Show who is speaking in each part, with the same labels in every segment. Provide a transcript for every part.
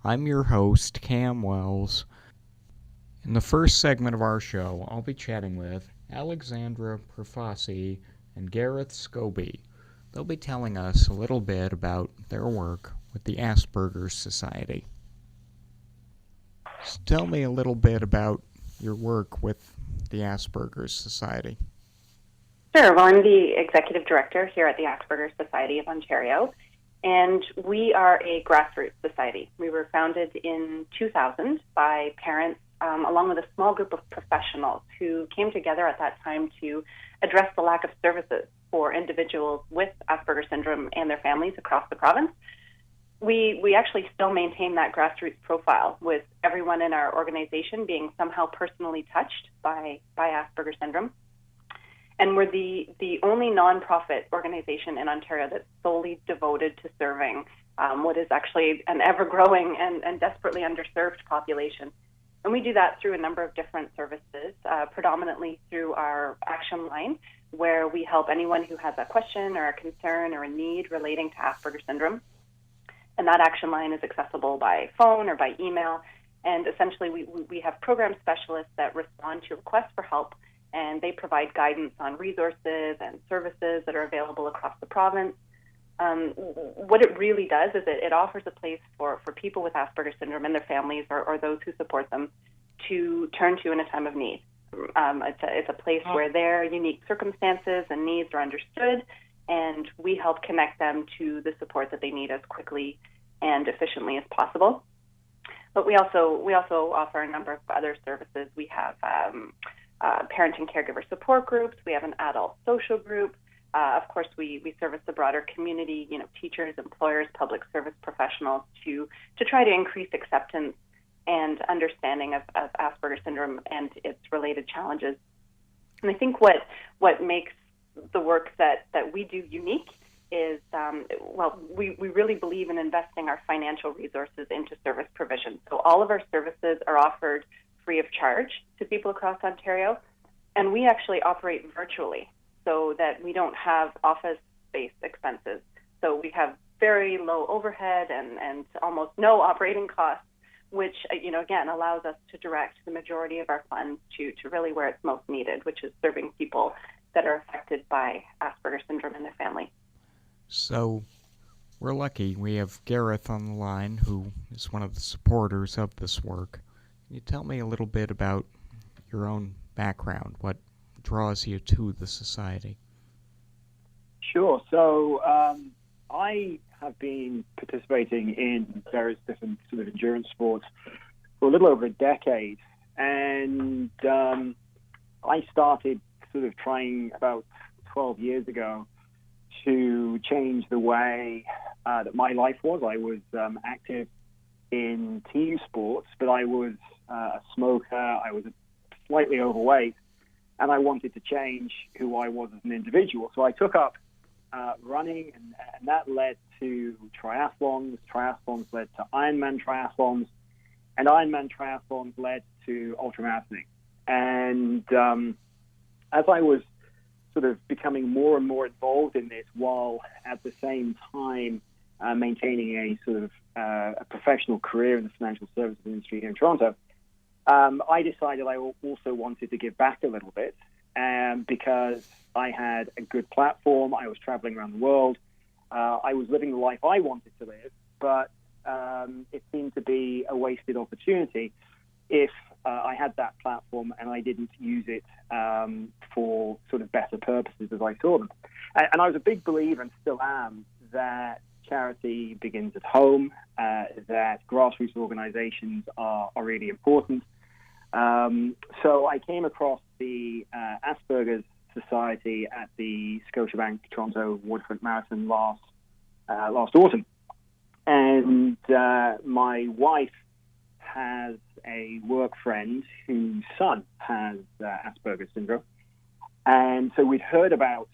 Speaker 1: I'm your host, Cam Wells. In the first segment of our show, I'll be chatting with Alexandra Prefasi and Gareth Scobie. They'll be telling us a little bit about their work with the Asperger Society. So tell me a little bit about your work with the Asperger Society.
Speaker 2: Sure. Well, I'm the Executive Director here at the Asperger Society of Ontario, and we are a grassroots society. We were founded in 2000 by parents, along with a small group of professionals who came together at that time to address the lack of services for individuals with Asperger syndrome and their families across the province. We actually still maintain that grassroots profile, with everyone in our organization being somehow personally touched by Asperger syndrome. And we're the only nonprofit organization in Ontario that's solely devoted to serving what is actually an ever-growing and desperately underserved population. And we do that through a number of different services, predominantly through our action line, where we help anyone who has a question or a concern or a need relating to Asperger syndrome. And that action line is accessible by phone or by email. And essentially, we have program specialists that respond to requests for help, and they provide guidance on resources and services that are available across the province. What it really does is it offers a place for people with Asperger syndrome and their families or those who support them to turn to in a time of need. It's a place where their unique circumstances and needs are understood, and we help connect them to the support that they need as quickly and efficiently as possible. But we also offer a number of other services. We have parent and caregiver support groups. We have an adult social group. Of course, we service the broader community, teachers, employers, public service professionals to try to increase acceptance and understanding of Asperger syndrome and its related challenges. And I think what makes the work that we do unique is, we really believe in investing our financial resources into service provision. So all of our services are offered free of charge to people across Ontario, and we actually operate virtually so that we don't have office-based expenses. So we have very low overhead and almost no operating costs, which again allows us to direct the majority of our funds to really where it's most needed, which is serving people that are affected by Asperger syndrome and their family.
Speaker 1: So we're lucky. We have Gareth on the line, who is one of the supporters of this work. Can you tell me a little bit about your own background? What draws you to the society?
Speaker 3: Sure. So I have been participating in various different sort of endurance sports for a little over a decade, and I started sort of trying about 12 years ago to change the way that my life was. I was active in team sports, but I was a smoker. I was slightly overweight, and I wanted to change who I was as an individual. So I took up running, and that led to triathlons. Triathlons led to Ironman triathlons, and Ironman triathlons led to ultramarathoning. And as I was sort of becoming more and more involved in this, while at the same time maintaining a sort of a professional career in the financial services industry here in Toronto, I decided I also wanted to give back a little bit, because I had a good platform. I was traveling around the world. I was living the life I wanted to live, but it seemed to be a wasted opportunity if I had that platform and I didn't use it for sort of better purposes as I saw them. And I was a big believer, and still am, that charity begins at home, that grassroots organizations are really important. So I came across the Asperger's Society at the Scotiabank Toronto Waterfront Marathon last autumn. And my wife has a work friend whose son has Asperger's syndrome. And so we'd heard about,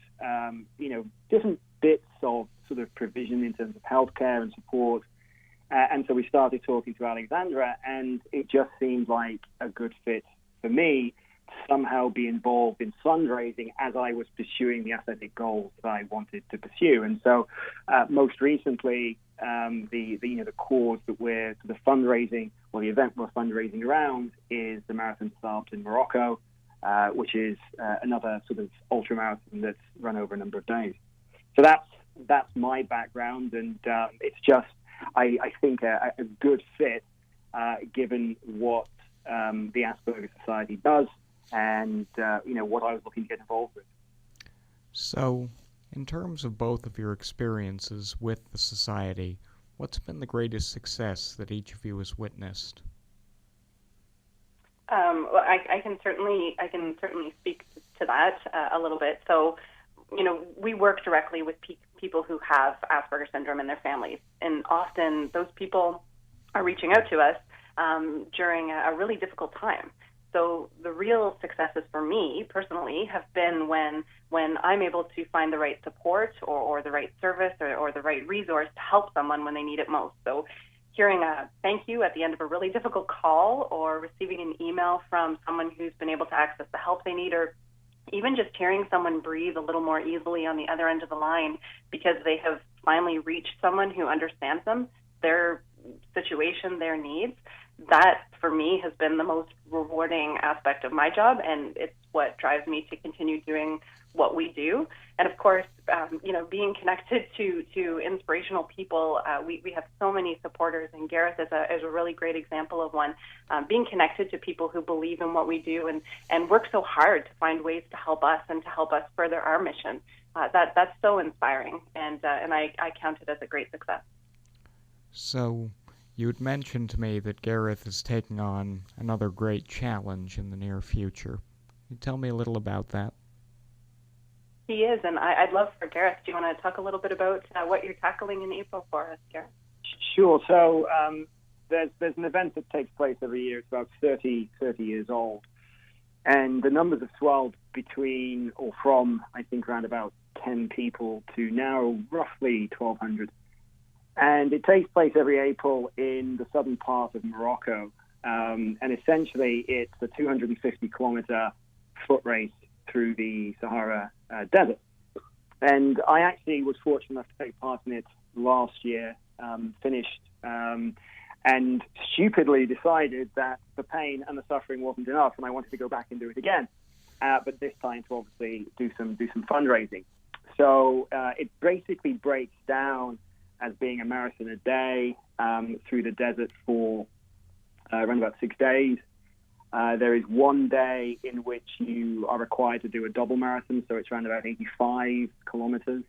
Speaker 3: different bits of sort of provision in terms of healthcare and support. And so we started talking to Alexandra, and it just seemed like a good fit for me to somehow be involved in fundraising as I was pursuing the athletic goals that I wanted to pursue. And so most recently, the cause that we're sort of fundraising, or the event we're fundraising around, is the Marathon Start in Morocco, which is another sort of ultra marathon that's run over a number of days. So that's my background, and it's just, I think, a good fit given what the Asperger Society does, and what I was looking to get involved with.
Speaker 1: So, in terms of both of your experiences with the society, what's been the greatest success that each of you has witnessed?
Speaker 2: Well, I can certainly speak to that a little bit. So, we work directly with people who have Asperger syndrome and their families, and often those people are reaching out to us during a really difficult time. So the real successes for me personally have been when I'm able to find the right support or the right service or the right resource to help someone when they need it most. So hearing a thank you at the end of a really difficult call, or receiving an email from someone who's been able to access the help they need, or even just hearing someone breathe a little more easily on the other end of the line because they have finally reached someone who understands them, their situation, their needs, that for me has been the most rewarding aspect of my job, and it's what drives me to continue doing what we do. And of course, being connected to inspirational people, we have so many supporters, and Gareth is a really great example of one. Being connected to people who believe in what we do and work so hard to find ways to help us and to help us further our mission. That's so inspiring, and I count it as a great success.
Speaker 1: So, you had mentioned to me that Gareth is taking on another great challenge in the near future. Can you tell me a little about that?
Speaker 2: He is, and I'd love for Gareth. Do you want to talk a little bit about what you're tackling in April for us, Gareth?
Speaker 3: Sure. So there's an event that takes place every year. It's about 30 years old. And the numbers have swelled from, I think, around about 10 people to now roughly 1,200. And it takes place every April in the southern part of Morocco. And essentially, it's a 250-kilometer foot race through the Sahara Desert. And I actually was fortunate enough to take part in it last year, finished, and stupidly decided that the pain and the suffering wasn't enough, and I wanted to go back and do it again. But this time to obviously do some fundraising. So it basically breaks down as being a marathon a day through the desert for around about 6 days. There is one day in which you are required to do a double marathon, so it's around about 85 kilometers.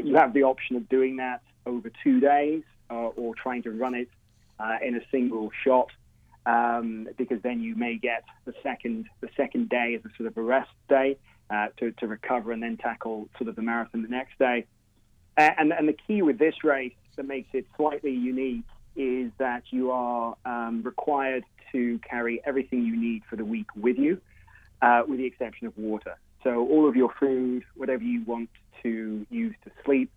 Speaker 3: You have the option of doing that over 2 days or trying to run it in a single shot, because then you may get the second day as a sort of a rest day to recover and then tackle sort of the marathon the next day. And the key with this race that makes it slightly unique is that you are required to carry everything you need for the week with you, with the exception of water. So all of your food, whatever you want to use to sleep,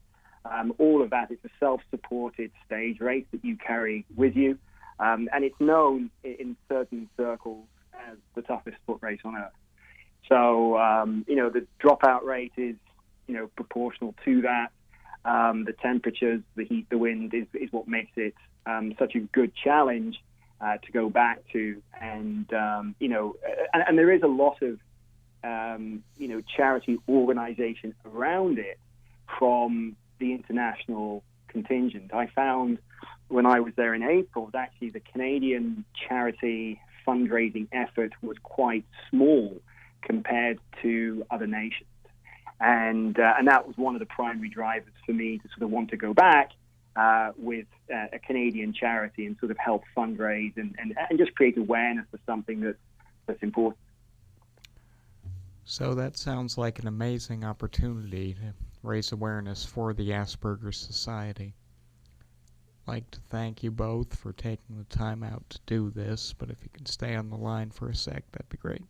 Speaker 3: all of that is a self-supported stage race that you carry with you. And it's known in certain circles as the toughest foot race on earth. So, the dropout rate is, proportional to that. The temperatures, the heat, the wind is what makes it such a good challenge to go back to. And there is a lot of, charity organization around it from the international contingent. I found when I was there in April that actually the Canadian charity fundraising effort was quite small compared to other nations. And that was one of the primary drivers for me to sort of want to go back with a Canadian charity and sort of help fundraise and just create awareness for something that's important.
Speaker 1: So that sounds like an amazing opportunity to raise awareness for the Asperger Society. I'd like to thank you both for taking the time out to do this, but if you can stay on the line for a sec, that'd be great.